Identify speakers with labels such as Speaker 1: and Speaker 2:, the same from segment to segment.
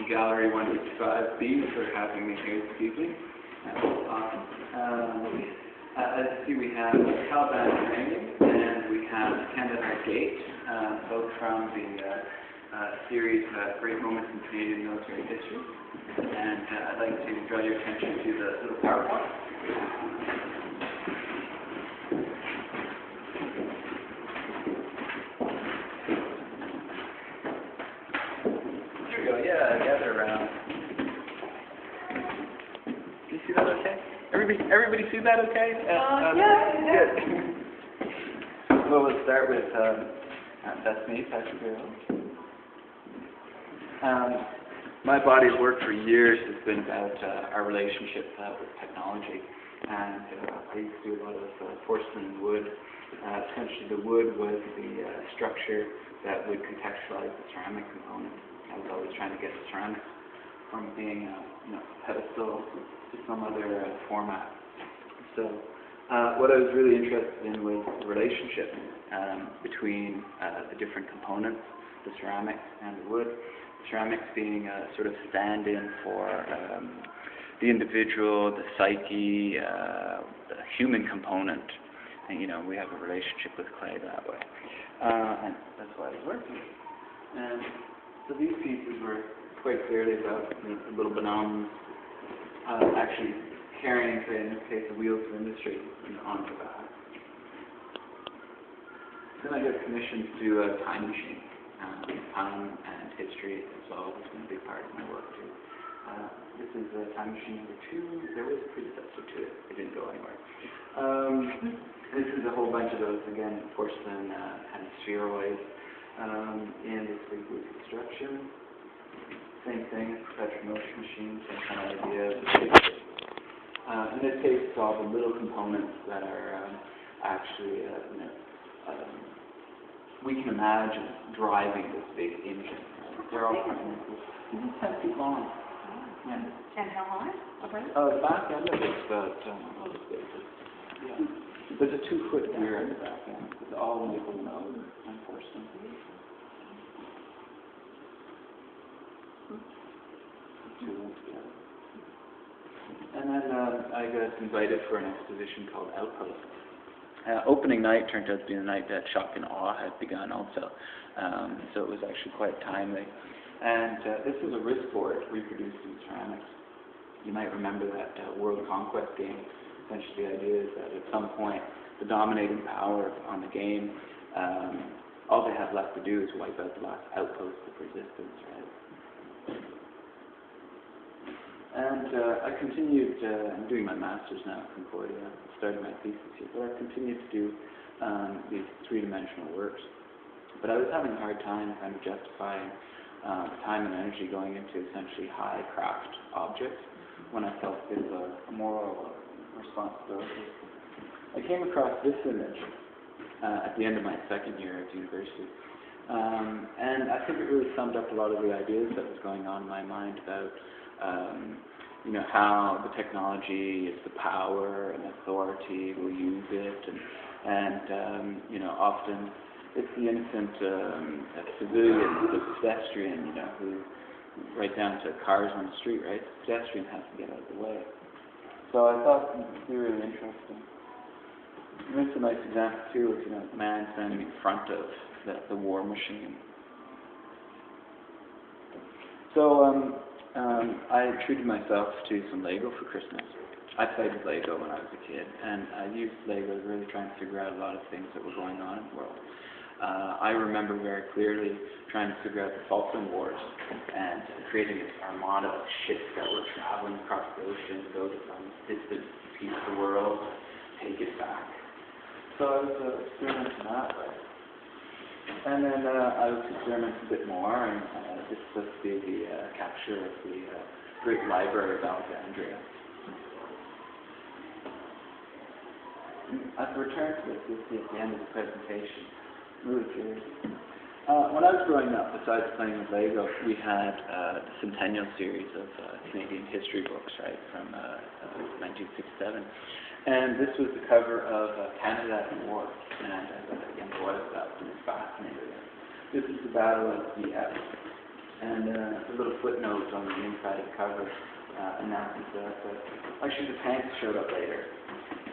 Speaker 1: Gallery 155B for having me here this evening. That's awesome. As you see, we have Caliban Training and we have Kandahar Gate, both from the series Great Moments in Canadian Military History. And I'd like to draw your attention to the little PowerPoint. Gather around. Do you see that okay? Everybody see that okay?
Speaker 2: Yeah.
Speaker 1: Good. Well, we'll start with, that's me, Patrick Barrow. My body of work for years has been about our relationship with technology. And I used to do a lot of porcelain and wood. Essentially, the wood was the structure that would contextualize the ceramic component. I was always trying to get the ceramics from being a pedestal to some other format. So what I was really interested in was the relationship between the different components, the ceramics and the wood. The ceramics being a sort of stand-in for the individual, the psyche, the human component. And we have a relationship with clay that way. And that's why I was working. And so these pieces were quite clearly about the little bonhommes actually carrying, say, in this case, the wheels of industry on the back. Then I got commissioned to do a time machine. Time and history has always been a big part of my work too. This is time machine number 2. There was a predecessor to it. It didn't go anywhere. This is a whole bunch of those, again, porcelain and spheroids. And this big wood construction. Same thing, perpetual motion machine, same kind of idea. In this case, it's all the little components that are actually, we can imagine driving this big engine. They're all this is 10 feet long. Yeah.
Speaker 2: And how high?
Speaker 1: The back end of it's about, yeah. There's a 2-foot gear at the back end. It's all maple node and porcelain. And then I got invited for an exposition called Outpost. Opening night turned out to be the night that Shock and Awe had begun also. So it was actually quite timely. And this was a wrist board reproduced in ceramics. You might remember that World Conquest game. Essentially the idea is that at some point the dominating power on the game, all they have left to do is wipe out the last outpost of resistance, right? And I continued, I'm doing my master's now at Concordia. I started my thesis here, but I continued to do these 3-dimensional works. But I was having a hard time kind of justifying time and energy going into essentially high craft objects when I felt it was a moral responsibility. I came across this image at the end of my second year at university. And I think it really summed up a lot of the ideas that was going on in my mind about how the technology is the power and authority, we'll use it, and often it's the innocent civilian, the pedestrian, who, right down to cars on the street, right? The pedestrian has to get out of the way. So I thought it would be really interesting. And this is a nice example too of man standing in front of the war machine. So I treated myself to some Lego for Christmas. I played with Lego when I was a kid, and I used Lego to really try and figure out a lot of things that were going on in the world. I remember very clearly trying to figure out the Falkland Wars and creating this armada of ships that were traveling across the ocean to go to some distant piece of the world, take it back. So I was experimenting that way. And then I was experimenting a bit more, and this is supposed to be the capture of the Great Library of Alexandria. I've returned to this, you'll see at the end of the presentation. Really curious. When I was growing up, besides playing with Lego, we had the Centennial series of Canadian history books, right, from 1967. And this was the cover of Canada at War. And as a young boy, that was fascinating. This is the Battle of Dieppe. And a little footnote on the inside of the cover announces that actually the tanks showed up later.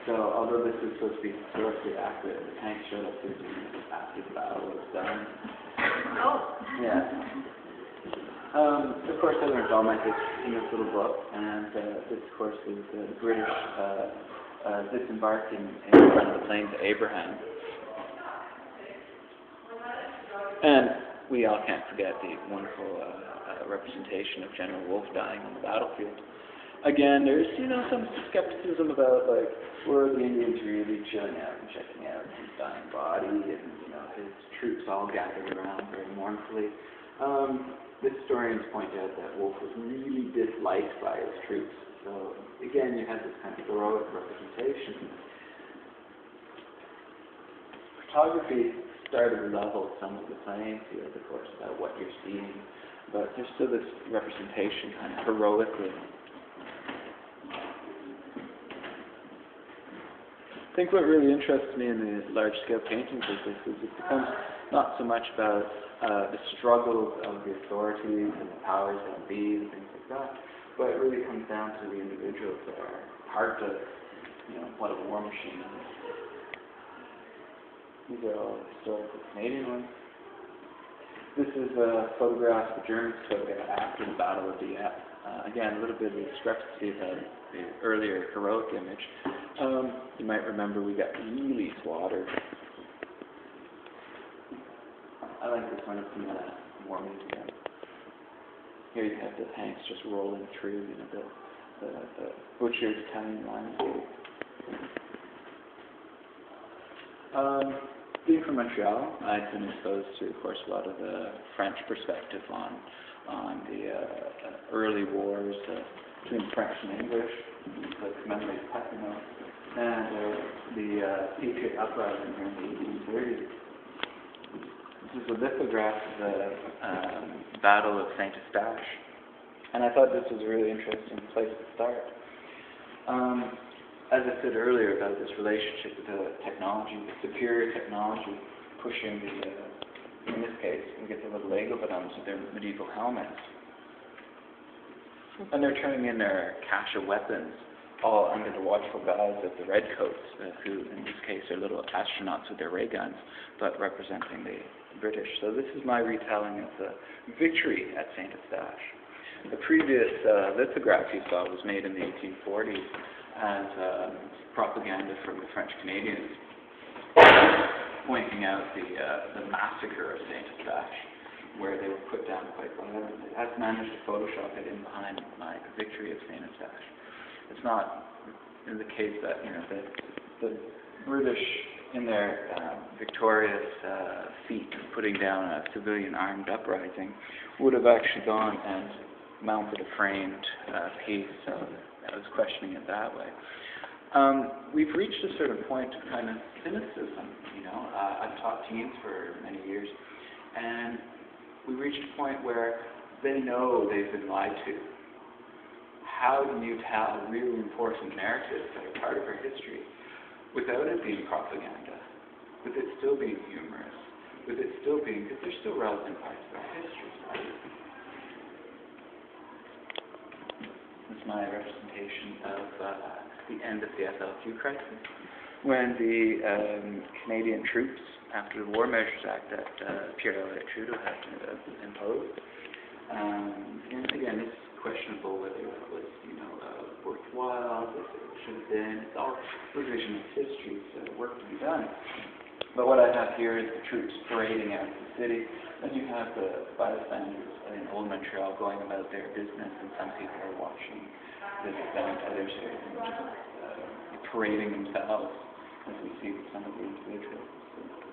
Speaker 1: So although this is supposed to be historically accurate, the tanks showed up 15 minutes after the battle was done.
Speaker 2: Oh.
Speaker 1: Yeah. Of course, I learned all my history in this little book, and this, of course, is the British disembarking in front of the plains of Abraham. And we all can't forget the wonderful representation of General Wolfe dying on the battlefield. Again, there's, some skepticism about, were the Indians really chilling out and checking out his dying body, and, his troops all gathered around very mournfully. The historians point out that Wolfe was really disliked by his troops. So, again, you had this kind of heroic representation. Photography started to level some of the playing field, of course, about what you're seeing, but there's still this representation kind of heroically. I think what really interests me in the large-scale paintings like this is it becomes not so much about the struggles of the authorities and the powers that be and things like that, but it really comes down to the individuals that are part of, what a war machine is. These are all historical Canadian ones. This is a photograph the Germans took after the Battle of Dieppe. Again, a little bit of a discrepancy about the earlier heroic image. You might remember we got really slaughtered. I like this one from the War Museum. Here you have the tanks just rolling through, the butchered Italian landscape. Being from Montreal, I've been exposed to, of course, a lot of the French perspective on the early wars between French and English, like commemorates Papineau, and the Patriot Uprising here in the 1830s. This is a lithograph of the Battle of Saint Eustache, and I thought this was a really interesting place to start. As I said earlier about this relationship with the technology, the superior technology pushing in this case, we get the little Lego Badums with their medieval helmets. And they're turning in their cache of weapons, all under the watchful guise of the Redcoats, who in this case are little astronauts with their ray guns, but representing the British. So this is my retelling of the victory at Saint Eustache. The previous lithograph you saw was made in the 1840s. As propaganda from the French Canadians, pointing out the massacre of Saint Eustache, where they were put down quite violently. I've managed to Photoshop it in behind my victory of Saint Eustache. It's not in the case that the British, in their victorious feat of putting down a civilian armed uprising, would have actually gone and mounted a framed piece. So I was questioning it that way. We've reached a certain point of kind of cynicism, I've taught teens for many years, and we reached a point where they know they've been lied to. How do you tell really important narratives that are part of our history without it being propaganda, with it still being humorous, with it still being, because they're still relevant parts of our history, right? This is my representation of the end of the FLQ crisis, when the Canadian troops, after the War Measures Act that Pierre Elliott Trudeau had imposed, and again, it's questionable whether it was, worthwhile, whether it should have been. It's all revision of history, so work to be done. But what I have here is the troops parading out of the city, and you have the bystanders in Old Montreal going about their business, and some people are watching this event, others are just parading themselves, as we see with some of the individuals. So